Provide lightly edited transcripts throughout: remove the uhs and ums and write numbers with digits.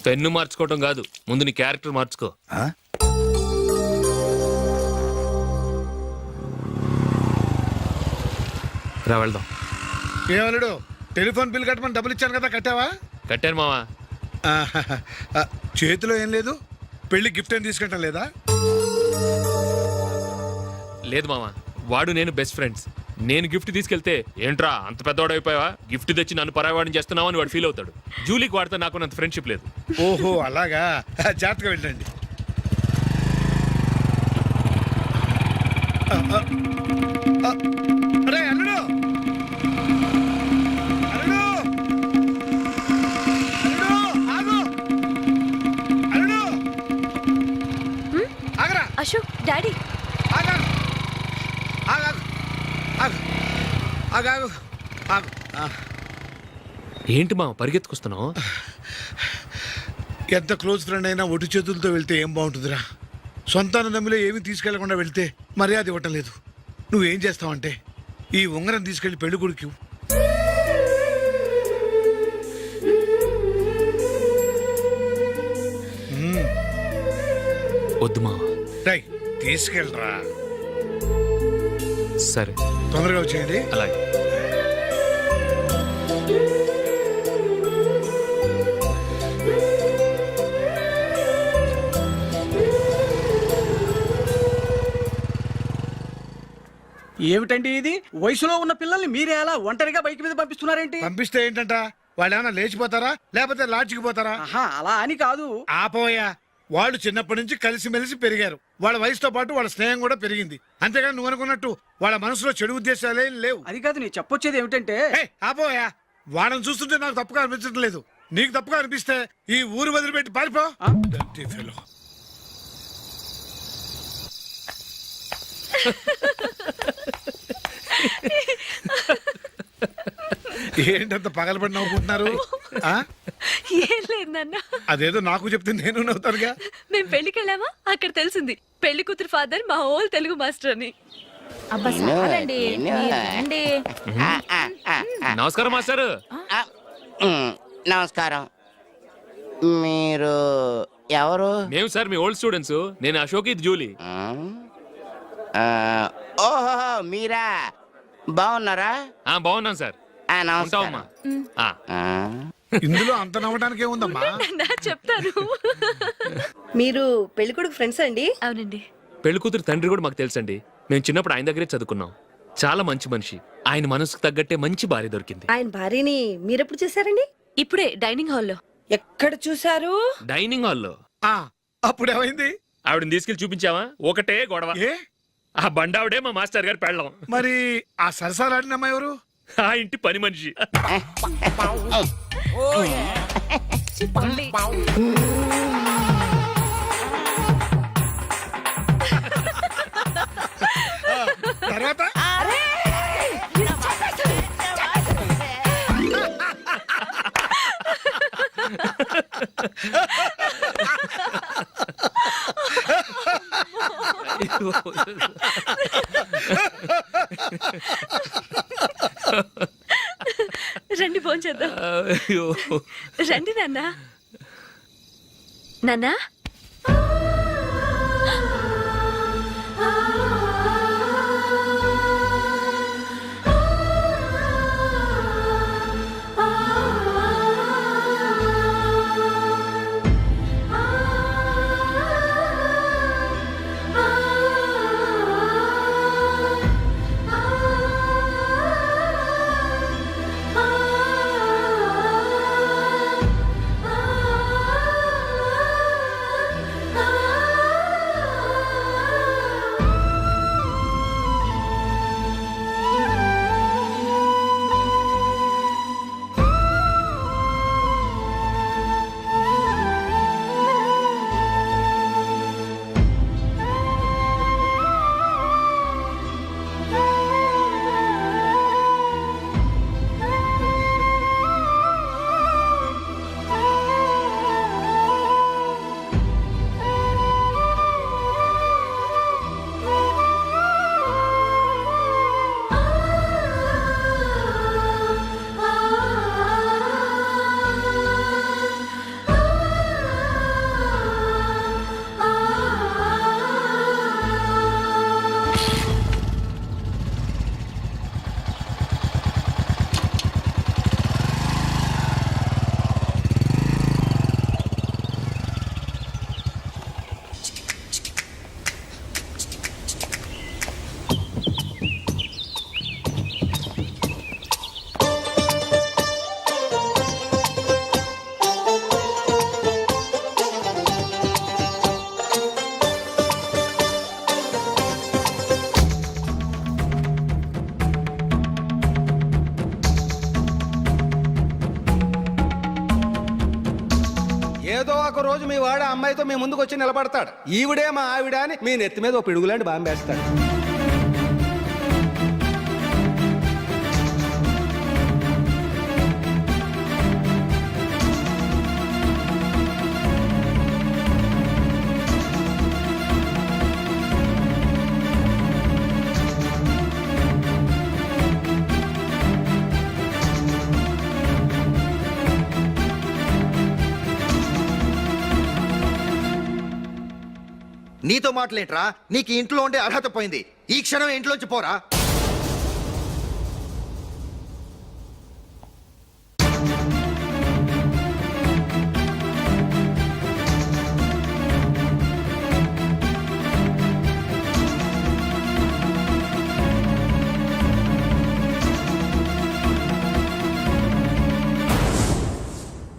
Pen మార్చుకోవటం కాదు, ముందు నీ క్యారెక్టర్ మార్చుకో. ఆ? రా వెళ్దాం. ఏమలుడు టెలిఫోన్ బిల్ కట్టమని డబ్బులు ఇచ్చాను కదా, కట్టావా? కట్టాను మావా. చేతిలో ఏం లేదు, పెళ్లి గిఫ్ట్ ఏం తీసుకుంటాం లేదా? లేదు మావా, వాడు నేను బెస్ట్ ఫ్రెండ్స్. నేను గిఫ్ట్ తీసుకెళ్తే ఏంట్రా అంత పెద్దవాడైపోయావా, గిఫ్ట్ తెచ్చి నన్ను పరాయవాడిని చేస్తున్నావు అని వాడు ఫీల్ అవుతాడు. జూలీకి వాడితే నాకు అంత ఫ్రెండ్షిప్ లేదు. ఓహో అలాగా, జాగ్రత్తగా వెళ్ళండి. అరే అల్లుడు, అల్లుడు, అల్లుడు, ఆగు, అల్లుడు, ఆగరా, అశోక్ డాడీ ఆగు, ఆగు, ఆగు, ఆగు, ఆగు, ఆగు. ఏంటి మా పరిగెత్తుకొస్తున్నావు? ఎంత క్లోజ్ ఫ్రెండ్ అయినా ఒటి చేతులతో వెళ్తే ఏం బాగుంటుందిరా. సొంతాన నమ్మిలో ఏమీ తీసుకెళ్లకుండా వెళ్తే మర్యాద ఇవ్వటం లేదు. నువ్వేం చేస్తావంటే ఈ ఉంగరం తీసుకెళ్లి పెళ్లి కొడుకు. వద్దు మా. రై తీసుకెళ్ళరా. సరే తొందరగా వచ్చేయండి. అలాగే. ఏమిటండి ఇది? వయసులో ఉన్న పిల్లల్ని మీరే అలా ఒంటరిగా బైక్ మీద పంపిస్తున్నారేంటి? పంపిస్తే ఏంటంట, వాళ్ళు ఏమైనా లేచిపోతారా లేకపోతే లాడ్జికి పోతారా? ఆహా, అలా అని కాదు. ఆపోయా, వాళ్ళు చిన్నప్పటి నుంచి కలిసిమెలిసి పెరిగారు. వాళ్ళ వయసుతో పాటు వాళ్ళ స్నేహం కూడా పెరిగింది. అంతేగాని నువ్వు అనుకున్నట్టు వాళ్ళ మనసులో చెడు ఉద్దేశాలేం లేవు. అది కాదు, నేను చెప్పొచ్చేది ఏమిటంటే, ఆపోయా, వాళ్ళని చూస్తుంటే నాకు తప్పుగా అనిపించడం లేదు. నీకు తప్పుగా అనిపిస్తే ఈ ఊరు వదిలిపెట్టి పారిపో. ఆ? Dirty fellow. ఏంటంత పగలబడి నవ్వుకుంటున్నారు? ఏం లేదు నాన్న. అదేదో నాకు చెప్తే నేను నవ్వుతానుగా. మేము పెళ్లికి వెళ్ళామా, అక్కడ తెలిసింది పెళ్లి కూతురు ఫాదర్ మా హోల్ తెలుగు మాస్టర్ అని. అబ్బా సారండి, రండి. నమస్కారం మాస్టర్. నమస్కారం. మీరు ఎవరు? మేము సార్ మీ ఓల్డ్ స్టూడెంట్స్. నేను అశోక్, ఇది జూలీ. ఓహో మీరా, బాగున్నారా? బాగున్నాను సార్. ఉంటావమ్మా. ఇందులో అంత నవ్వడానికి ఏముందమ్మా? నా చెప్తాను. మీరు పెళ్ళికొడుకు ఫ్రెండ్స్ అండి? అవునండి. పెళ్లి కూతురు తండ్రి కూడా మాకు తెలుసండి. మేము చిన్నప్పుడు ఆయన దగ్గరే చదువుకున్నాం. చాలా మంచి మనిషి. ఆయన మనసుకు తగ్గట్టే మంచి భార్య దొరికింది. ఆయన భార్యని మీరెప్పుడు చూసారండి? ఇప్పుడే డైనింగ్ హాల్లో. ఎక్కడ చూసారు? డైనింగ్ హాల్లో. అప్పుడు ఏమైంది? ఆవిడని తీసుకెళ్లి చూపించావా, ఒకటే గొడవ. ఏ ఆ బండావిడే మా మాస్టర్ గారు పెళ్ళం. మరి ఆ సరసాలాడినమ్మ ఎవరు? ఆ ఇంటి పని మనిషి. తర్వాత రండి ఫోన్ చేద్దాం. రండి నాన్న. నాన్న ఏదో ఒక రోజు మీ వాడు ఆ అమ్మాయితో మీ ముందుకు వచ్చి నిలబడతాడు. ఈవిడే మా ఆవిడ అని మీ నెత్తి మీద ఒక పిడుగులాంటి బాంబేస్తాడు. నీతో మాటలేట్రా? నీకు ఈ ఇంట్లో ఉండే అర్హత పోయింది. ఈ క్షణం ఇంట్లోంచి పోరా.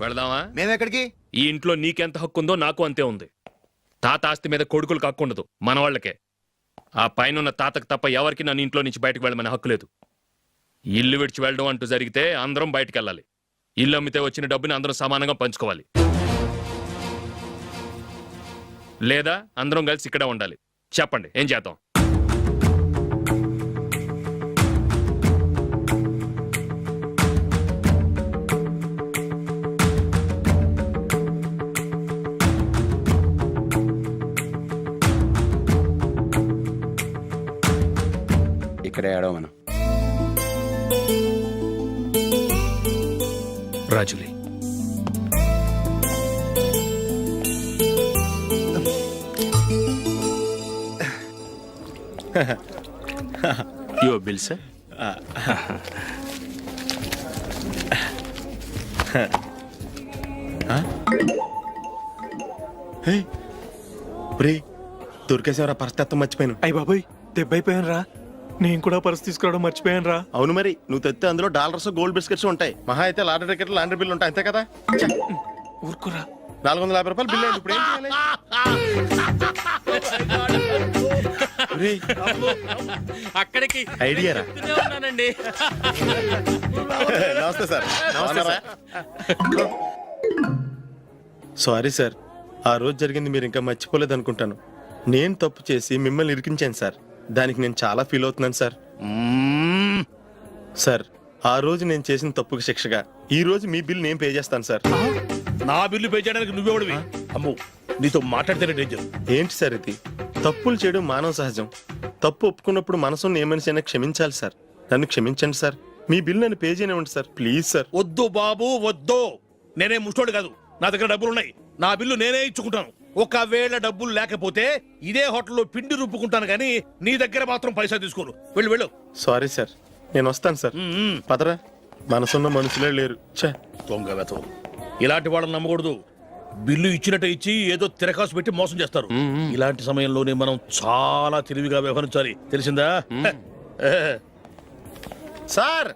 వెళదామా? మేమెక్కడికి? ఈ ఇంట్లో నీకెంత హక్కు ఉందో నాకు అంతే ఉంది. తాత ఆస్తి మీద కొడుకులకు హక్కు ఉండదు, మన వాళ్ళకే. ఆ పైన తాతకు తప్ప ఎవరికి నన్ను ఇంట్లో నుంచి బయటకు వెళ్ళమని హక్కు లేదు. ఇల్లు విడిచి వెళ్ళడం అంటూ జరిగితే అందరం బయటికి వెళ్ళాలి. ఇల్లు అమ్మితే వచ్చిన డబ్బుని అందరం సమానంగా పంచుకోవాలి. లేదా అందరం కలిసి ఇక్కడే ఉండాలి. చెప్పండి, ఏం చేద్దాం? ఇక్కడే ఆడో మనం. రాజులీ, యువర్ బిల్ సార్. దొరికేసేవరా? పరిస్థితి మర్చిపోయాను. అయ్య బాబాయ్, దెబ్బైపోయాను రా. నేను కూడా పర్స్ తీసుకురావడం మర్చిపోయాను రా. అవును మరి, నువ్వు తెస్తే అందులో డాలర్స్ గోల్డ్ బిస్కెట్స్ ఉంటాయి. మహా అయితే లాటరీ టికెట్ లాండ్రీ బిల్లు ఉంటాయి, అంతే కదా? ఊరుకురా. 450 రూపాయలు బిల్లు అయింది. ఇప్పుడు ఏం చేయాలి? ఒరేయ్, అక్కడికి ఐడియా రా. ఉన్నానండి. నమస్తే సార్. సారీ సార్, ఆ రోజు జరిగింది మీరు ఇంకా మర్చిపోలేదు అనుకుంటాను. నేను తప్పు చేసి మిమ్మల్ని ఇరికించాను సార్. దానికి నేను చాలా ఫీల్ అవుతున్నాను సార్. సార్, ఆ రోజు నేను చేసిన తప్పుకి శిక్షగా ఈ రోజు మీ బిల్ నేను పే చేస్తాను సార్. నా బిల్లు పే చేయడానికి నువ్వెవడివి? అమ్మో, నీతో మాట్లాడితేనే డేంజర్. ఏంటి సార్ ఇది? తప్పులు చేయడం మానవ సహజం. తప్పు ఒప్పుకున్నప్పుడు మనసుని ఏ మనిషి అయినా క్షమించాలి సార్. నన్ను క్షమించండి సార్. మీ బిల్ నన్ను పే చేయనివ్వండి సార్, ప్లీజ్ సార్. వద్దు బాబు, వద్దు. నేనే ముష్టోడు కాదు, నా దగ్గర డబ్బులు ఉన్నాయి. నా బిల్లు నేనే ఇచ్చుకుంటాను. ఒకవేళ డబ్బులు లేకపోతే ఇదే హోటల్లో పిండి రుబ్బుకుంటాను, కానీ నీ దగ్గర మాత్రం పైసా తీసుకోను. వెళ్ళు వెళ్ళు. సారీ సార్, నేను వస్తాను సార్. పదరా, మనసున్న మనుషులే లేరు. ఛే, దొంగ వెతవు. ఇలాంటి వాళ్ళని నమ్మకూడదు. బిల్లు ఇచ్చినట్టు ఇచ్చి ఏదో తిరకాసు పెట్టి మోసం చేస్తారు. ఇలాంటి సమయంలోనే మనం చాలా తెలివిగా వ్యవహరించాలి, తెలిసిందా? సార్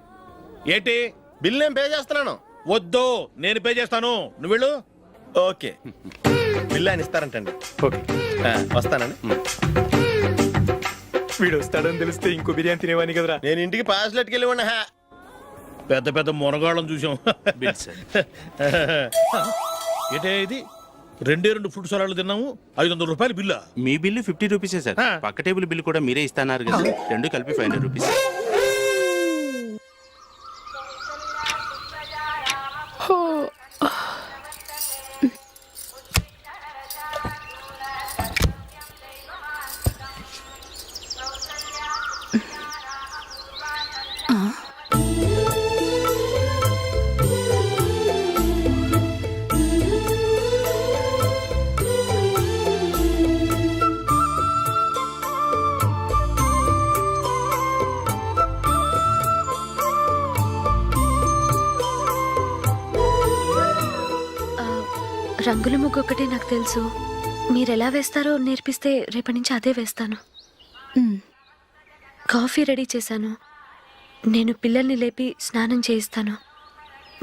ఏంటి? బిల్ నేను పే చేస్తున్నాను. వద్దు, నేను పే చేస్తాను, నువ్వు వెళ్ళు. ఓకే, బిల్ ఆయన ఇస్తారంటండి. ఓకే, వస్తానండి. వీడు వస్తాడని తెలిస్తే ఇంకో బిర్యానీ తినేవాని కదరా. నేను ఇంటికి పాస్లెట్కి వెళ్ళి ఉన్నా. పెద్ద పెద్ద మునగాళ్ళం చూసాం. Bill sir. ఏంటే ఇది? 2 ఫుడ్ సలాడ్లు తిన్నాము, 500 రూపాయలు బిల్లా? మీ బిల్లు 50 రూపీసే సార్. పక్క టేబుల్ బిల్ కూడా మీరే ఇస్తాన్నారు కదా, రెండు కలిపి 500 రూపీస్. రంగుల ముగ్గు ఒకటే నాకు తెలుసు. మీరెలా వేస్తారో నేర్పిస్తే రేపటి నుంచి అదే వేస్తాను. కాఫీ రెడీ చేశాను. నేను పిల్లల్ని లేపి స్నానం చేయిస్తాను.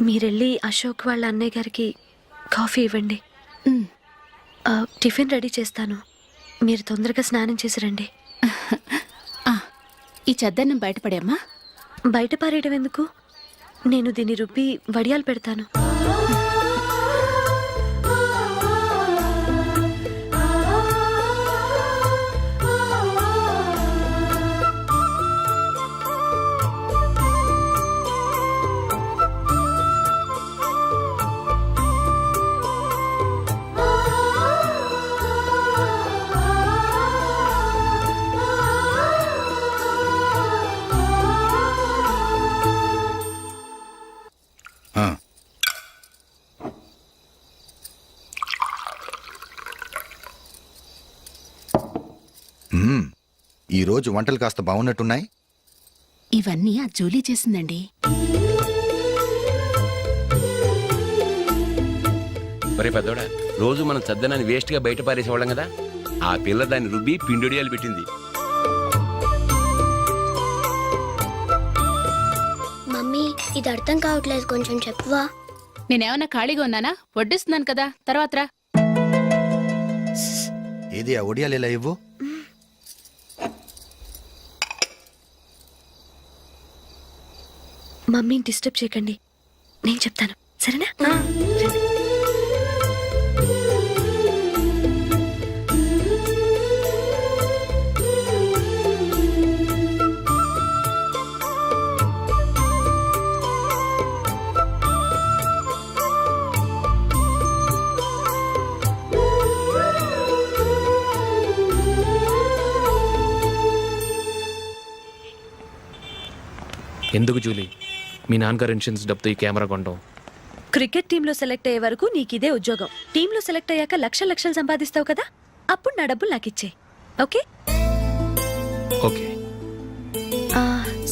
మీరెళ్ళి అశోక్ వాళ్ళ అన్నయ్య గారికి కాఫీ ఇవ్వండి. టిఫిన్ రెడీ చేస్తాను. మీరు తొందరగా స్నానం చేసి రండి. ఈ చెద్దన్నం బయటపడేమ్మా. బయట పారేయడం ఎందుకు? నేను దీన్ని రుబ్బి వడియాలు పెడతాను. ఈ రోజు వంటలు కాస్త బాగున్నట్టున్నాయి. ఇవన్నీ ఆ జూలీ చేసిందండి. ఒరే పెద్దోడా, రోజు మనం చద్దనాన్ని వేస్ట్ గా బయట పారేసేవాళ్ళం కదా, ఆ పిల్ల దాన్ని రుబ్బి పిండొడియాలు పెట్టింది. మమ్మీ ఇది అర్థం కావట్లేదు, కొంచెం చెప్పువా. నేనేమన్నా ఖాళీగా ఉన్నానా? వడ్డిస్తున్నాను కదా, తర్వాత రా. ఏది ఆ ఒడియాలు ఎలా ఇవ్వు. మమ్మీని డిస్టర్బ్ చేయకండి, నేను చెప్తాను, సరేనా? ఎందుకు జూలీ మీ నాన్నగారు ఇన్సూరెన్స్ డబ్బుతో ఈ కెమెరా కొనడం? క్రికెట్ టీంలో సెలెక్ట్ అయ్యే వరకు నీకు ఇదే ఉద్యోగం. టీంలో సెలెక్ట్ అయ్యాక లక్షలు సంపాదిస్తావు కదా, అప్పుడు నా డబ్బులు నాకు ఇచ్చే. ఓకే? ఓకే.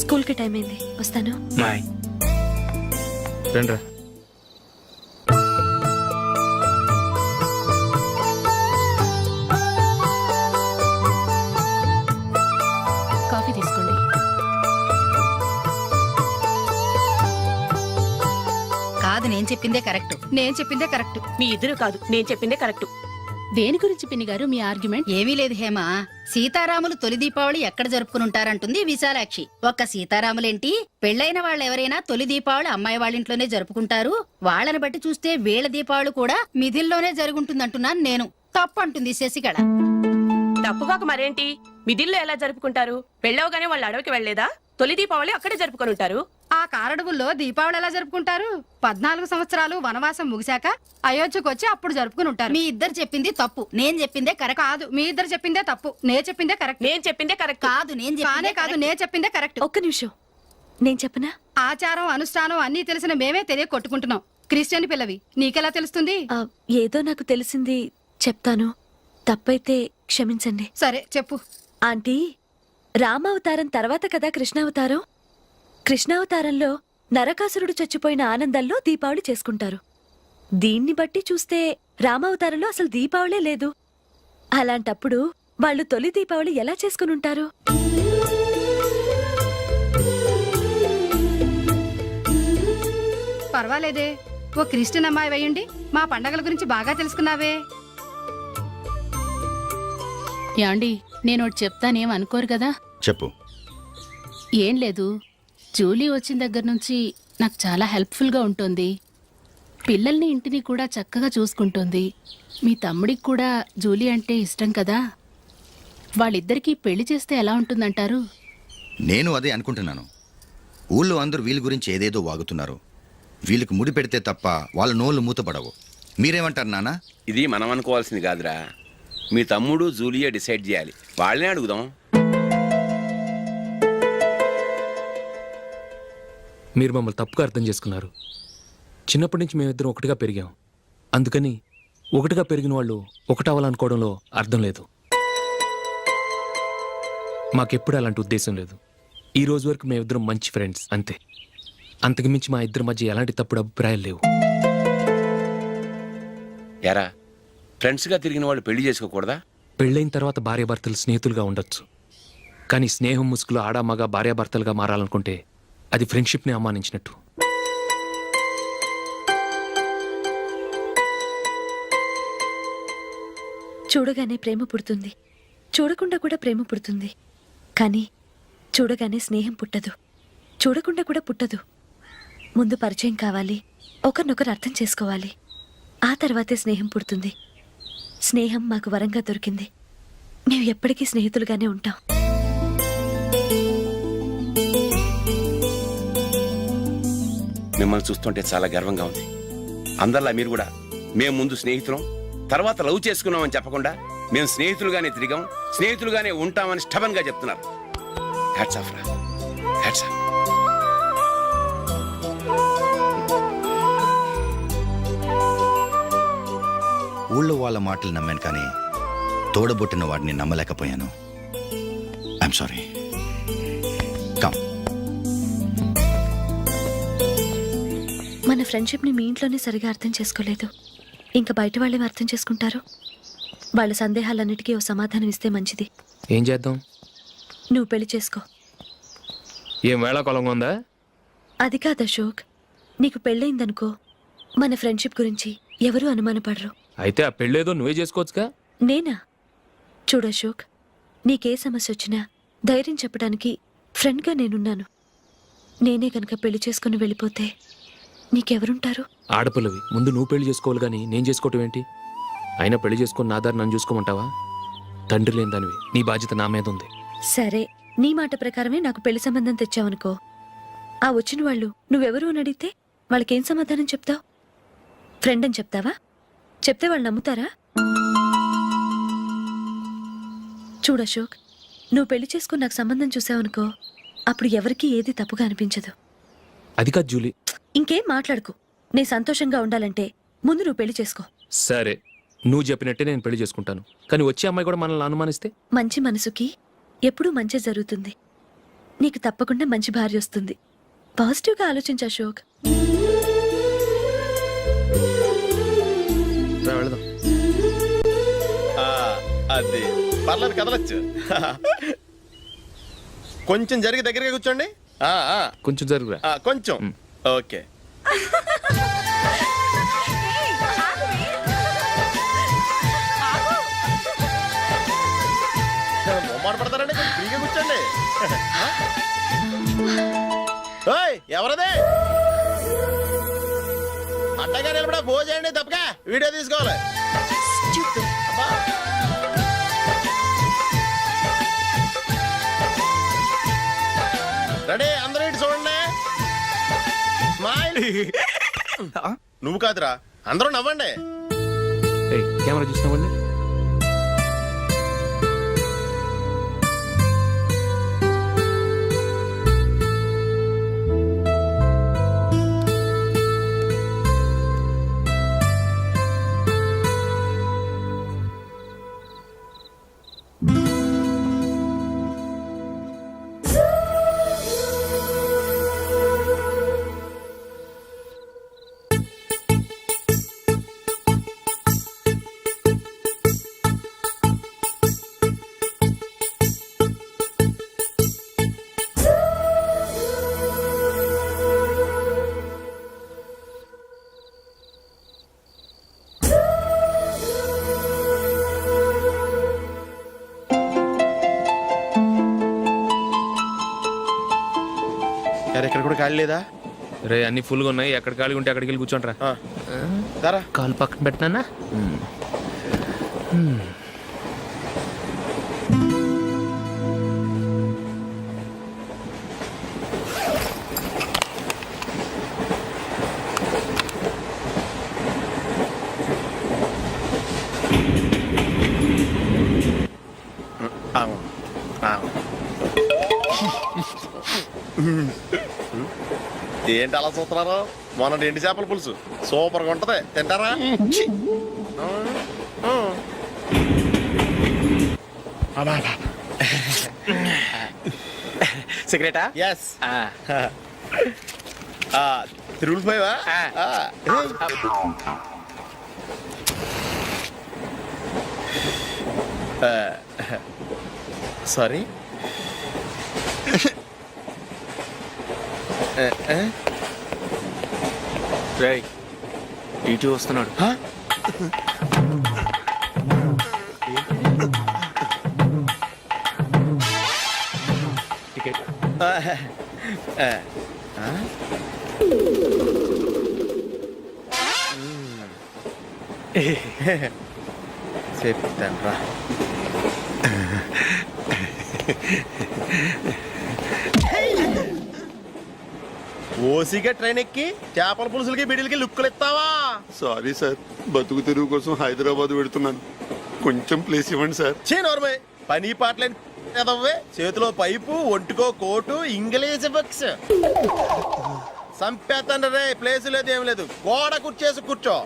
స్కూల్కి టైం అయింది, వస్తాను. బాయ్. రండ్రా. కాఫీ తీసుకోండి. కాదు, నేను చెప్పిందే కరెక్ట్. నేను చెప్పిందే కరెక్ట్. మీ ఇద్దరు కాదు, నేను చెప్పిందే కరెక్ట్. దేని గురించి పిన్ని గారు మీ ఆర్గ్యుమెంట్? ఏమీ లేదు హేమ. సీతారాములు తొలి దీపావళి ఎక్కడ జరుపుకుని ఉంటారంటుంది విశాలాక్షి. ఒక్క సీతారాములేంటి, పెళ్లైన వాళ్ళు ఎవరైనా తొలి దీపావళి అమ్మాయి వాళ్ళ ఇంట్లోనే జరుపుకుంటారు. వాళ్ళని బట్టి చూస్తే వీళ్ళ దీపావళి కూడా మిథిల్లోనే జరుగుంటుందంటున్నాను నేను. తప్పు అంటుంది శశికళ. తప్పుగాక మరేంటి, మిదిల్లో ఎలా జరుపుకుంటారు? పెళ్ళవగానే వాళ్ళు అడవికి వెళ్లేదా? తొలి దీపావళి అక్కడే జరుపుకొని ఉంటారు. ఆ కారడవుల్లో దీపావళి ఎలా జరుపుకుంటారు? 14 సంవత్సరాలు వనవాసం ముగిశాక అయోధ్యకు వచ్చి అప్పుడు జరుపుకుని ఉంటారు. మీ ఇద్దరు చెప్పింది తప్పు, నేను చెప్పిందే కరెక్ట్. కాదు, మీ ఇద్దరు చెప్పిందే తప్పు, నేను చెప్పిందే కరెక్ట్. నేను చెప్పిందే కరెక్ట్. కాదు, నేను చెప్పిందే కరెక్ట్. ఒక్క నిమిషం, నేను చెప్పనా? ఆచారం అనుష్ఠానం అన్నీ తెలిసిన మేమే తెలియ కొట్టుకుంటున్నాం. క్రిస్టియన్ పిల్లవి, నీకెలా తెలుస్తుంది? ఏదో నాకు తెలిసింది చెప్తాను, తప్పైతే క్షమించండి. సరే చెప్పు. ఆంటీ, రామావతారం తర్వాత కదా కృష్ణావతారం. కృష్ణావతారంలో నరకాసురుడు చచ్చిపోయిన ఆనందంలో దీపావళి చేసుకుంటారు. దీన్ని బట్టి చూస్తే రామావతారంలో అసలు దీపావళే లేదు. అలాంటప్పుడు వాళ్ళు తొలి దీపావళి ఎలా చేసుకుని ఉంటారు? పర్వాలేదే, ఓ క్రిస్టియన్ అమ్మాయి అయ్యుండి మా పండగల గురించి బాగా తెలుసుకున్నావే. యాండి, నేను ఒకటి చెప్తానేం అనుకోరు కదా? చెప్పు. ఏం లేదు, జూలీ వచ్చిన దగ్గర నుంచి నాకు చాలా హెల్ప్ఫుల్గా ఉంటుంది. పిల్లల్ని ఇంటిని కూడా చక్కగా చూసుకుంటుంది. మీ తమ్ముడికి కూడా జూలీ అంటే ఇష్టం కదా. వాళ్ళిద్దరికీ పెళ్లి చేస్తే ఎలా ఉంటుందంటారు? నేను అదే అనుకుంటున్నాను. ఊళ్ళో అందరూ వీళ్ళ గురించి ఏదేదో వాగుతున్నారు. వీళ్ళకి ముడి పెడితే తప్ప వాళ్ళ నోళ్ళు మూతపడవు. మీరేమంటారు నాన్న? ఇది మనం అనుకోవాల్సింది కాదురా, మీ తమ్ముడు జూలియా డిసైడ్ చేయాలి. వాళ్ళనే అడుగుదాం. మీరు మమ్మల్ని తప్పుగా అర్థం చేసుకున్నారు. చిన్నప్పటి నుంచి మేమిద్దరం ఒకటిగా పెరిగాం. అందుకని ఒకటిగా పెరిగిన వాళ్ళు ఒకటవ్వాలనుకోవడంలో అర్థం లేదు. మాకెప్పుడు అలాంటి ఉద్దేశం లేదు. ఈ రోజు వరకు మేమిద్దరం మంచి ఫ్రెండ్స్ అంతే. అంతకు మించి మా ఇద్దరి మధ్య ఎలాంటి తప్పుడు అభిప్రాయాలు లేవు. ఎరా, ఫ్రెండ్స్గా తిరిగిన వాళ్ళు పెళ్లి చేసుకోకూడదా? పెళ్ళైన తర్వాత భార్యాభర్తలు స్నేహితులుగా ఉండొచ్చు. కానీ స్నేహం ముసుగులో ఆడామగా భార్యాభర్తలుగా మారాలనుకుంటే అది ఫ్రెండ్షిప్ని అవమానించినట్టు. చూడగానే ప్రేమ పుడుతుంది, చూడకుండా కూడా ప్రేమ పుడుతుంది. కానీ చూడగానే స్నేహం పుట్టదు, చూడకుండా కూడా పుట్టదు. ముందు పరిచయం కావాలి, ఒకరినొకరు అర్థం చేసుకోవాలి. ఆ తర్వాతే స్నేహం పుడుతుంది. స్నేహం మాకు వరంగా దొరికింది. మేము ఎప్పటికీ స్నేహితులుగానే ఉంటాం. మిమ్మల్ని చూస్తుంటే చాలా గర్వంగా ఉంది. అందరిలా మీరు కూడా మేము ముందు స్నేహితులం, తర్వాత లవ్ చేసుకున్నామని చెప్పకుండా మేము స్నేహితులుగానే తిరిగాం, స్నేహితులుగానే ఉంటామని స్టబన్ గా చెప్తున్నారు. హ్యాట్స్ ఆఫ్ రా, హ్యాట్స్ ఆఫ్. ఊళ్ళో వాళ్ళ మాటలు నమ్మాను, కానీ తోడబుట్టిన వాడిని నమ్మలేకపోయాను. I'm sorry. కమ్. మన ఫ్రెండ్షిప్ని మీ ఇంట్లోనే సరిగా అర్థం చేసుకోలేదు, ఇంకా బయట వాళ్ళేం అర్థం చేసుకుంటారు? వాళ్ళ సందేహాలన్నిటికీ ఓ సమాధానం ఇస్తే మంచిది. ఏం చేద్దాం? నువ్వు పెళ్లి చేసుకో. ఏం వేళాకొలంగా ఉందా? అది కాదు అశోక్, నీకు పెళ్ళయిందనుకో మన ఫ్రెండ్షిప్ గురించి ఎవరూ అనుమానపడరు. అయితే ఆ పెళ్ళేదో నువ్వే చేసుకోవచ్చుగా. నేనా? చూడు అశోక్, నీకే సమస్య వచ్చినా ధైర్యం చెప్పడానికి ఫ్రెండ్గా నేనున్నాను. నేనే కనుక పెళ్లి చేసుకుని వెళ్ళిపోతే నీకెవరుంటారు? ఆడపిల్లవి, ముందు నువ్వు పెళ్లి చేసుకోవాలి కానీ నేను చేసుకోవటం ఏంటి? అయినా పెళ్లి చేసుకుని నా దారి నన్ను చూసుకోమంటావా? తండ్రి లేని దానివి, నీ బాధ్యత నా మీద ఉంది. సరే, నీ మాట ప్రకారమే నాకు పెళ్లి సంబంధం తెచ్చావనుకో, ఆ వచ్చిన వాళ్ళు నువ్వెవరు అని అడిగితే వాళ్ళకేం సమాధానం చెప్తావు? ఫ్రెండ్ అని చెప్తావా? చెప్తే వాళ్ళు నమ్ముతారా? చూడు అశోక్, నువ్వు పెళ్లి చేసుకుని నాకు సంబంధం చూసావనుకో, అప్పుడు ఎవరికీ ఏది తప్పుగా అనిపించదు. అది కాదు జూలీ. ఇంకేం మాట్లాడుకు. నేను సంతోషంగా ఉండాలంటే ముందు నువ్వు పెళ్లి చేసుకో. సరే, నువ్వు చెప్పినట్టే నేను పెళ్లి చేసుకుంటాను, కానీ వచ్చే అమ్మాయి కూడా మనల్ని అనుమానిస్తే? మంచి మనసుకి ఎప్పుడూ మంచి జరుగుతుంది. నీకు తప్పకుండా మంచి భార్య వస్తుంది. పాజిటివ్గా ఆలోచించు అశోక్. రా, వెళదాం. అది పర్లేదు, కదలచ్చు. కొంచెం జరిగి దగ్గరగా కూర్చోండి. కొంచెం జరుగురా. కొంచెం. ఓకే. పడతారండి, కొంచెం ఫ్రీగా కూర్చోండి. ఎవరదే అట్టగా నిలబడా భోజేయండి, తప్పగా వీడియో తీసుకోవాలి. రెడీ, అందరూ ఇటు చూడండి. స్మైల్. నువ్వు కాదురా, అందరూ నవ్వండి. ఏయ్, కెమెరా చూసినావండి. ఎక్కడ కూడా ఖాళీ లేదా? రే, అన్ని ఫుల్గా ఉన్నాయి, ఎక్కడ ఖాళీ ఉంటే అక్కడికి వెళ్ళి కూర్చోండి. రా, కాలు పక్కన పెట్టినా. ఏంటి అలా చూస్తున్నారు? మొన్న ఎండు చేపల పులుసు సూపర్గా ఉంటది, తింటారా? సిగరెటా? ఎస్. తిరుగులు పోయావా? సారీ. రేయ్, ఇటు వస్తున్నాడు. టికెట్. చెప్తాను రా. ఓసిగా ట్రైన్ ఎక్కి చేపల పులుసులకి బిడిలకి లుక్కులు ఇస్తావా? సారీ సార్, బతుకు తెరువు కోసం హైదరాబాద్ పెడుతున్నాను, కొంచెం ప్లేస్ ఇవ్వండి సార్. నోర్మే, పని పాటలేని ఎదవ్వే, చేతిలో పైపు, ఒంటికో కోటు, ఇంగ్లీష్ బుక్స్. సంపేతండ్రి రే, ప్లేస్ లేదు ఏం లేదు, గోడ కుర్చేసి కూర్చో.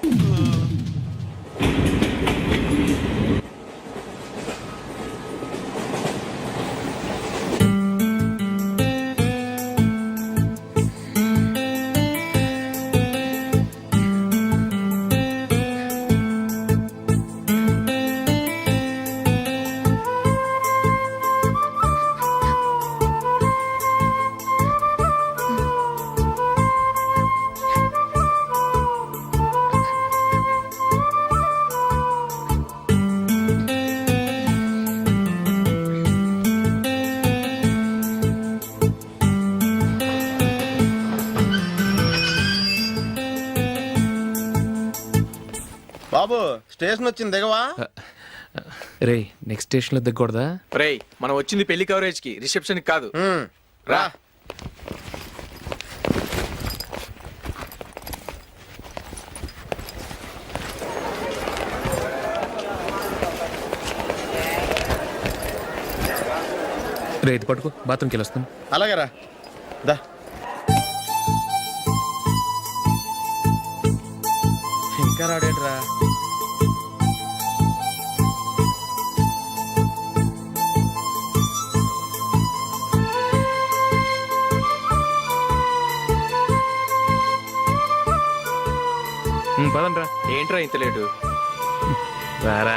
బాబు స్టేషన్ వచ్చింది దిగవా? రే నెక్స్ట్ స్టేషన్ లో దిగకూడదా? రేయ్ మనం వచ్చింది పెళ్లి కవరేజ్ కి, రిసెప్షన్ కి కాదు. రా. రే ఇది పట్టుకో, బాత్రూమ్కి వెళ్ళొస్తాను. అలాగే రా. దా. ఇంకా రాడేట్రా? పదండ్రా. ఏంట్రా ఇంత లేటు? రారా.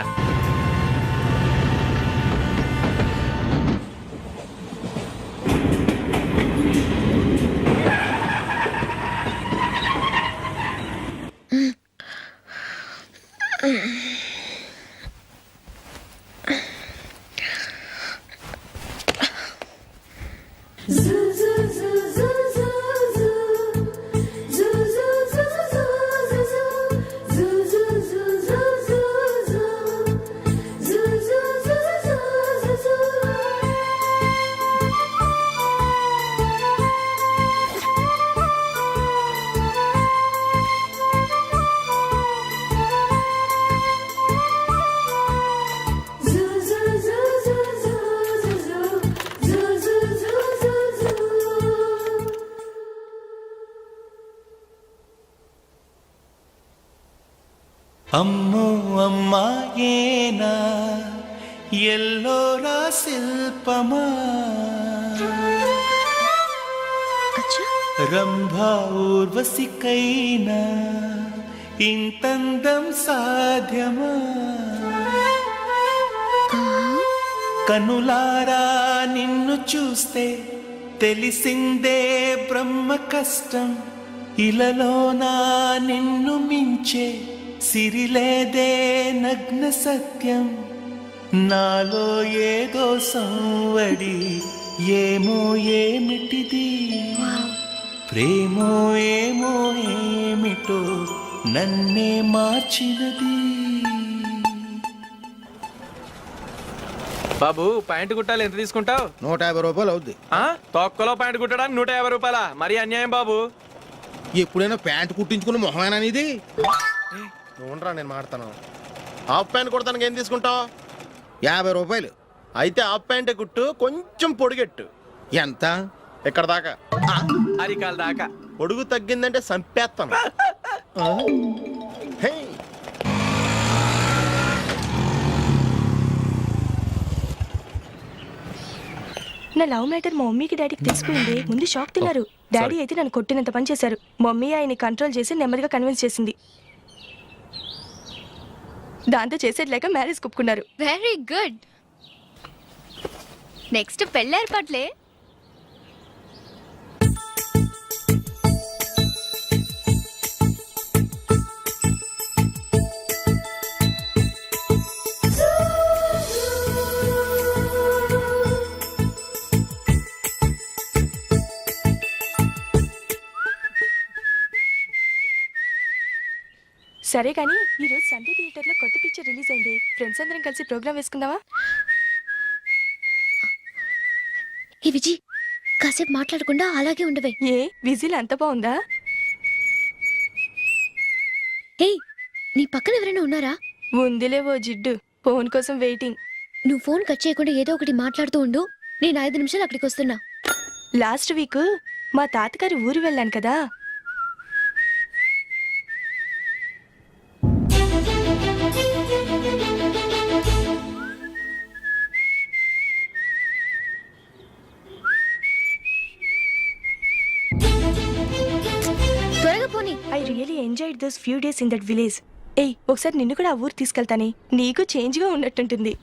అమ్మో అమ్మాయేనా ఎల్లోరా శిల్పమా రంభా ఊర్వశికైనా ఇంతందం సాధ్యమా కనులారా నిన్ను చూస్తే తెలిసిందే బ్రహ్మ కష్టం ఇలలోనా నిన్ను మించే సిరిలేదే నగ్న సత్యం నాలో ఏదో సంవడి ఏమో ఏమిటిది ప్రేమో ఏమో ఏమిటో నన్నే మార్చినది. బాబు ప్యాంటు కుట్టాలి, ఎంత తీసుకుంటావు? 150 రూపాయలు అవుద్ది. తొక్కలో ప్యాంటు కుట్టడానికి 150 రూపాయల? మరి అన్యాయం బాబు. ఎప్పుడైనా ప్యాంట్ కుట్టించుకున్న మొహమేనా ఇది? నువ్వురా, నేను మాడతాను. హాఫ్ ప్యాంట్ కుడతానికి ఏం తీసుకుంటావు? 50 రూపాయలు. అయితే హాఫ్ ప్యాంటే కుట్టు, కొంచెం పొడిగెట్టు. ఎంత? ఇక్కడ దాకా, అరికాల దాకా. పొడుగు తగ్గిందంటే సంపేస్తాను. హే. నా లవ్ మ్యాటర్ మా మమ్మీకి డాడీకి తెలిసిపోయింది. ముందు షాక్ తిన్నారు. డాడీ అయితే నన్ను కొట్టినంత పని చేశారు. మమ్మీ ఆయన్ని కంట్రోల్ చేసి నెమ్మదిగా కన్విన్స్ చేసింది. దాంతో చేసేట్లేక మ్యారేజ్ కుప్పుకున్నారు. Very good. నెక్స్ట్ పెళ్లి ఏర్పాట్లే. సరే కానీ ఈరోజు సండే థియేటర్లో కొత్త పిక్చర్ రిలీజ్ అయింది. ఫ్రెండ్స్ అందరం కలిసి ప్రోగ్రామ్ వేసుకుందామా? ఈ విజి కాసేపు మాట్లాడకుండా అలాగే ఉండవే. ఏ విజిల్ అంత బాగుందా? హే, నీ పక్కన ఎవరైనా ఉన్నారా? ఉందిలే ఓ జిడ్డు. ఫోన్ కోసం వెయిటింగ్. నువ్వు ఫోన్ కట్ చేయకుండా ఏదో ఒకటి మాట్లాడుతూ ఉండు. నేను 5 నిమిషాలు అక్కడికి వస్తున్నా. లాస్ట్ వీక్ మా తాతగారి ఊరు వెళ్ళాను కదా. త్వరగా పోనీ. I really enjoyed those few days in that village. ఏయ్, ఒకసారి నిన్ను కూడా ఆ ఊరు తీసుకెళ్తానే. నీకు చేంజ్గా ఉన్నట్టుంటుంది.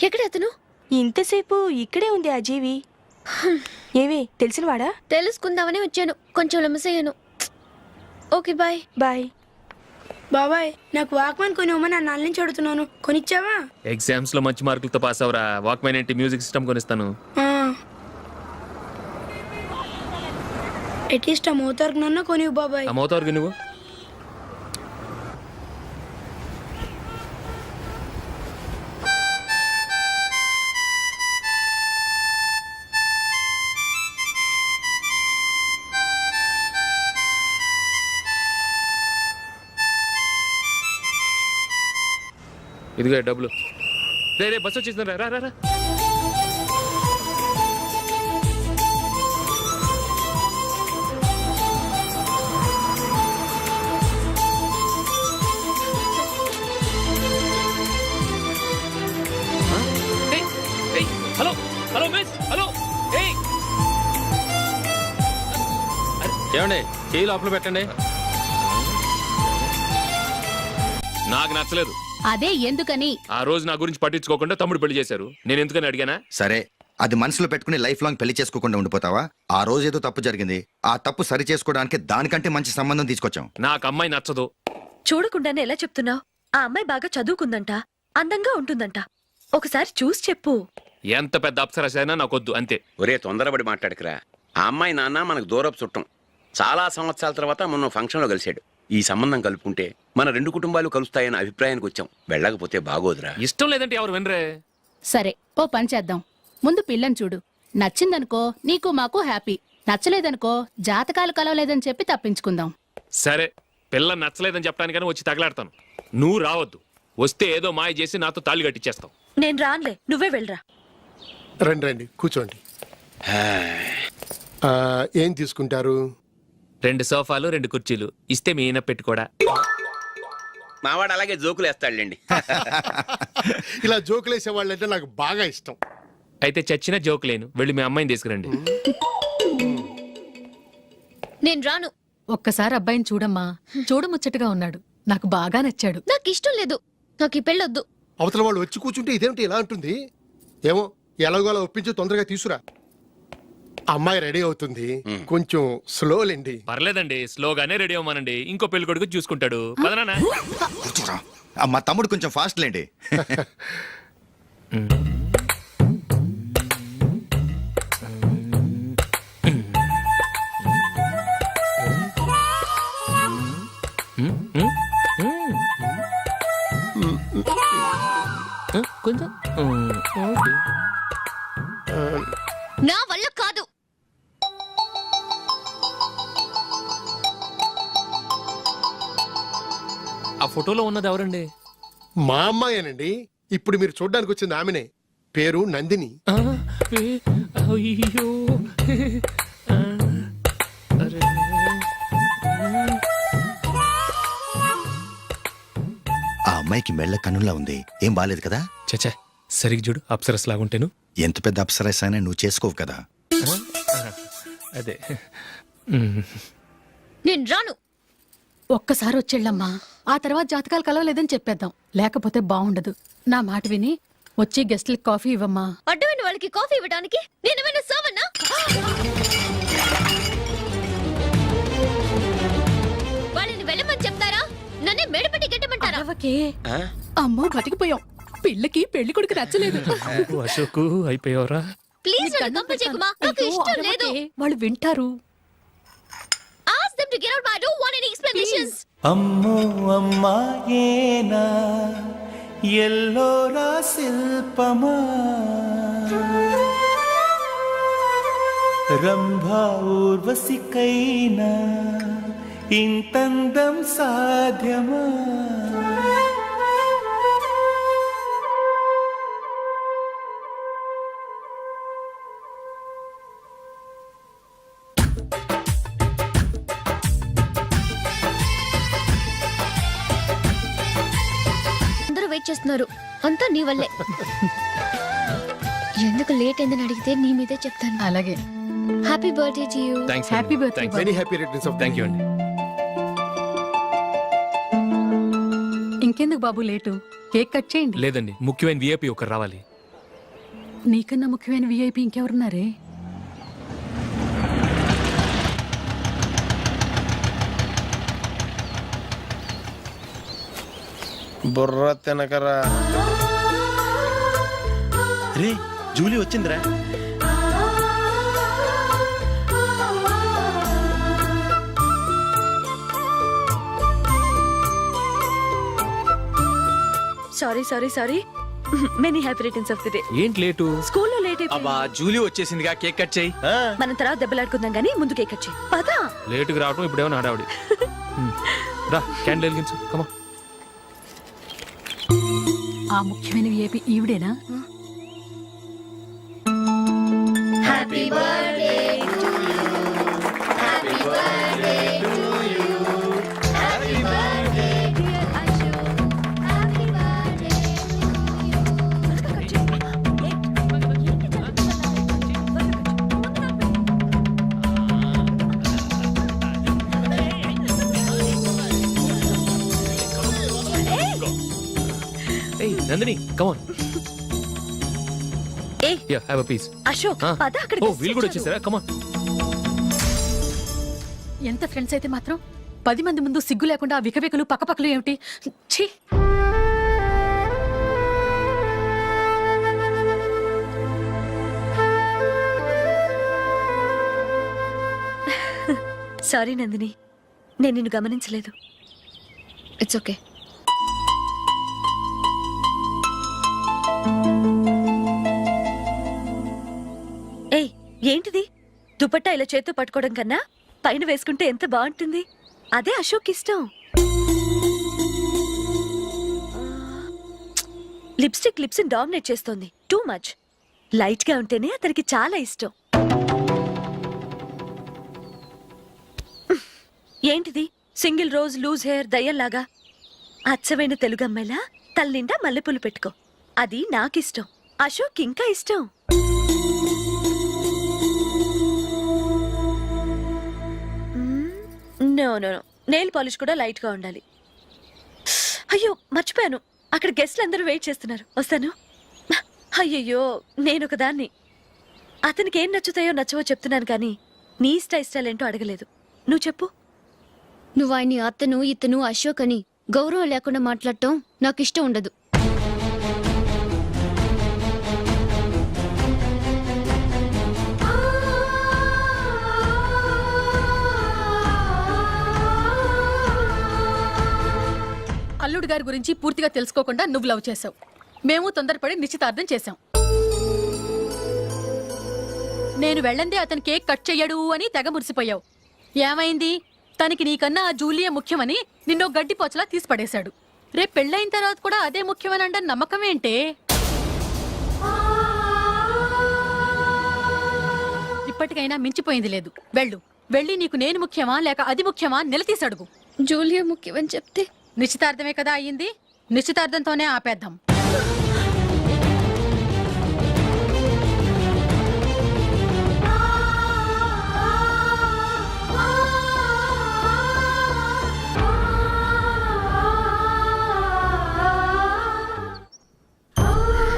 ఎక్కడ అతను? ఇంతసేపు ఇక్కడే ఉంది ఆ జీవి. ఏవి తెలిసినవాడా? తెలుసుకుందామని వచ్చాను. కొంచెం లెమసయ్యాను. Okay bye. బాయ్. బాబాయ్ నాకు వాక్మన్ కొనివ్వమని నాన్న నుంచి అడుగుతున్నాను, కొనిచ్చావా? ఎగ్జామ్స్ లో మంచి మార్కులతో పాస్ అవరా, వాక్మెన్ ఏంటి మ్యూజిక్ సిస్టమ్ కొనిస్తాను. అట్లీస్ట్ ఆ మోతార్కు నన్న కొనివ్వు బాబాయ్. ఆ మోతారుగా నువ్వు ఇదిగో డబ్బులు. రే బస్సు వచ్చేసింది, రా రా రా. Hello hello miss, hello. ఏమండి చేయి లోపల పెట్టండి. నాకు నచ్చలేదు. అదే ఎందుకని? ఆ రోజు నా గురించి పట్టించుకోకుండా తమ్ముడు పెళ్లి చేశారు. నేను ఎందుకని అడిగానా? సరే, అది మనసులో పెట్టుకుని లైఫ్ లాంగ్ పెళ్లి చేసుకోకుండా ఉండిపోతావా? ఆ రోజు ఏదో తప్పు జరిగింది, ఆ తప్పు సరి చేసుకోవడానికి దానికంటే మంచి సంబంధం తీసుకొచ్చాం. నాకు అమ్మాయి నచ్చదు. చూడకుండానే ఎలా చెప్తున్నావు? ఆ అమ్మాయి బాగా చదువుకుందంట, అందంగా ఉంటుందంట. ఒకసారి చూసి చెప్పు. ఎంత పెద్ద అప్సరస అయినా నాకొద్దు, అంతే. ఒరే తొందరపడి మాట్లాడకురా. ఆ అమ్మాయి నాన్న మనకు దూరపు చుట్టం. చాలా సంవత్సరాల తర్వాత మొన్న ఫంక్షన్లో కలిశాడు. ఈ సంబంధం కలుపుకుంటే మన రెండు కుటుంబాలు కలుస్తాయన్న అభిప్రాయానికి వచ్చాం. వెళ్ళకపోతే బాగోదురా. ఇష్టం లేదంటే ఎవరు వినరే. సరే, ఓ పని చేద్దాం. ముందు పిల్లని చూడు. నచ్చిందనుకో నీకు మాకు హ్యాపీ. నచ్చలేదనుకో జాతకాలు కలవలేదని చెప్పి తప్పించుకుందాం. సరే, పిల్ల నచ్చలేదని చెప్పడానికైనా వచ్చి తగలాడతాను. నువ్వు రావద్దు. వస్తే ఏదో మాయ చేసి నాతో తాళి కట్టించేస్తావు. నేను రానులే, నువ్వే వెళ్ళరా. రండి రండి కూర్చోండి. ఏం తీసుకుంటారు? 2 సోఫాలు 2 కుర్చీలు ఇస్తే మీ ఈయన పెట్టుకోడా. మావాడు అలాగే జోకులు వేస్తాడులేండి. ఇలా జోకులు వేసే వాళ్ళంటే నాకు బాగా ఇష్టం. అయితే చచ్చిన జోక్ లేను. వెళ్ళి మీ అమ్మాయిని తీసుకురండి. నేను రాను. ఒక్కసారి అబ్బాయిని చూడమ్మా. చూడముచ్చటగా ఉన్నాడు. నాకు బాగా నచ్చాడు. నాకు ఇష్టం లేదు. నాకు ఈ పెళ్ళొద్దు. అవతల వాళ్ళు వచ్చి కూర్చుంటే ఇదేమిటి ఇలా అంటుంది? ఏమో ఎలాగోలా ఒప్పించి తొందరగా తీసురా. అమ్మాయి రెడీ అవుతుంది, కొంచెం స్లోలేండి. పర్లేదండి, స్లోగానే రెడీ అవ్వమానండి. ఇంకో పెళ్లి కొడుకు చూసుకుంటాడు. పదనా. కూర్చోరా. మా తమ్ముడు కొంచెం ఫాస్ట్ లేండి. కొంచెం నా వల్ల కాదు. ఆ ఫోటోలో ఉన్నది ఎవరండి? మా అమ్మాయేనండి. ఇప్పుడు మీరు చూడ్డానికి వచ్చింది ఆమెనే. పేరు నందిని. అయ్యో. ఆ అమ్మాయికి మెళ్ళ కన్నులా ఉంది. ఏం బాలేదు కదా? చచ్చా, సరిగ్గా చూడు. అప్సరస్ లాగుంటేను. ఎంత పెద్ద అప్సరస్ అయినా నువ్వు చేసుకోవు కదా. అదే. నేను రాను. ఒక్కసారి వచ్చేళ్ళమ్మా. ఆ తర్వాత జాతకాలు కలవలేదని చెప్పేద్దాం. లేకపోతే బాగుండదు. నా మాట విని వచ్చి గెస్ట్లకి కాఫీ ఇవ్వమ్మా. అడ్డమైన వాళ్ళకి కాఫీ ఇవ్వడానికి నేనేమైనా సోవన్నా? వాళ్ళని వెళ్ళమని చెప్తారా? నన్నే మేడపట్టి గెట్టమంటారా? అమ్మో బతికిపోయాం. పిల్లకి పెళ్లి కొడుకు నచ్చలేదు. అశోకు అయిపోయావరా? ప్లీజ్ నన్ను కంపెల్ చేయకుమా. నాకు ఇష్టం లేదు. వాళ్ళు వింటారు. Ask them to get out. I don't want any explanations. అమ్మో అమ్మాయేనా ఎల్లోరా శిల్పమా రంభా ఊర్వశికైనా ఇంతందం సాధ్యమా? వెయిట్ చేస్తున్నారు. అంతా నీ వల్లే. ఎందుకు లేట్ అయిందని అడిగితే నీ మీదే చెప్తాను. అలాగే. Happy birthday to you. Happy birthday. Very happy returns of. Thank you అండి. ఇంకెందుకు బాబు లేటు? కేక్ కట్ చేయండి. లేదండి, ముఖ్యమైన విఐపి ఒకరు రావాలి. నీకన్నా ముఖ్యమైన విఐపి ఇంకెవరున్నారే? బుర్ర తినకరా. రే జూలీ వచ్చిందిరా. Sorry sorry sorry many happy returns of the day. ఏంటి లేటు? స్కూల్లో లేట్ అయిపోయింది. అబ్బా జూలీ వచ్చేసిందిగా, కేక్ కట్ చేయి. మనం తర్వాత దెబ్బలాడుకుందాం గానీ ముందు కేక్ కట్ చేయి. పదా లేటుగా రావటం ఇప్పుడేమో హడావుడి. రా క్యాండిల్ వెలిగించు. కమా. ఆ ముఖ్యమైన విఐపి ఈవిడేనా? ఏయ్ నందిని కమాన్. ఏయ్ ya have a piece. Ashok పద అక్కడ. ఓ వీళ్ళు కూడా వచ్చేసారా? కమాన్. ఎంత ఫ్రెండ్స్ అయితే మాత్రం 10 మంది ముందు సిగ్గు లేకుండా వికవికలు పక్కపక్కలు ఏమిటి? ఛీ! సారీ నందిని, నేను నిన్ను గమనించలేదు. It's okay. ఏయ్ ఏంటిది? దుపట్టా ఇలా చేత్తో పట్టుకోవడం కన్నా పైన వేసుకుంటే ఎంత బాగుంటుంది. అదే అశోక్ ఇష్టం. లిప్స్టిక్ లిప్స్ డామినేట్ చేస్తోంది. Too much. లైట్ గా ఉంటేనే అతనికి చాలా ఇష్టం. ఏంటిది? సింగిల్ రోజ్ లూజ్ హెయిర్ దయ్యంలాగా. అచ్చమైన తెలుగు అమ్మాయిలా తల్లిండా మల్లెపూలు పెట్టుకో. అది నాకిష్టం. అశోక్ ఇంకా ఇష్టం. No no no, nail polish కూడా లైట్ గా ఉండాలి. అయ్యో మర్చిపోయాను, అక్కడ గెస్ట్లు అందరూ వెయిట్ చేస్తున్నారు. వస్తాను. అయ్యయ్యో నేనొక దాన్ని. అతనికి ఏం నచ్చుతాయో నచ్చవో చెప్తున్నాను కానీ నీ ఇష్టాలేంటో అడగలేదు. నువ్వు చెప్పు. నువ్వు ఆయన్ని అతను ఇతను అశోక్ అని గౌరవం లేకుండా మాట్లాడటం నాకు ఇష్టం ఉండదు. అల్లుడు గారి గురించి పూర్తిగా తెలుసుకోకుండా నువ్వు లవ్ చేసావు. మేము తొందరపడి నిశ్చితార్థం చేశాం. నేను వెళ్ళందే అతను కేక్ కట్ చెయ్యడు అని తెగ మురిసిపోయావు. ఏమైంది? తనకి నీకన్నా ఆ జూలియే ముఖ్యమని నిన్నో గడ్డిపోచలా తీసి పడేశాడు. రేపు పెళ్ళైన తర్వాత కూడా అదే ముఖ్యమని అంటే నమ్మకం ఏంటే? ఇప్పటికైనా మించిపోయింది లేదు. వెళ్ళు. వెళ్ళి నీకు నేను ముఖ్యమా లేక అది ముఖ్యమా నిలదీసి అడుగు. జూలియా ముఖ్యమని చెప్తే నిశ్చితార్థమే కదా అయ్యింది. నిశ్చితార్థంతోనే ఆపేద్దాం.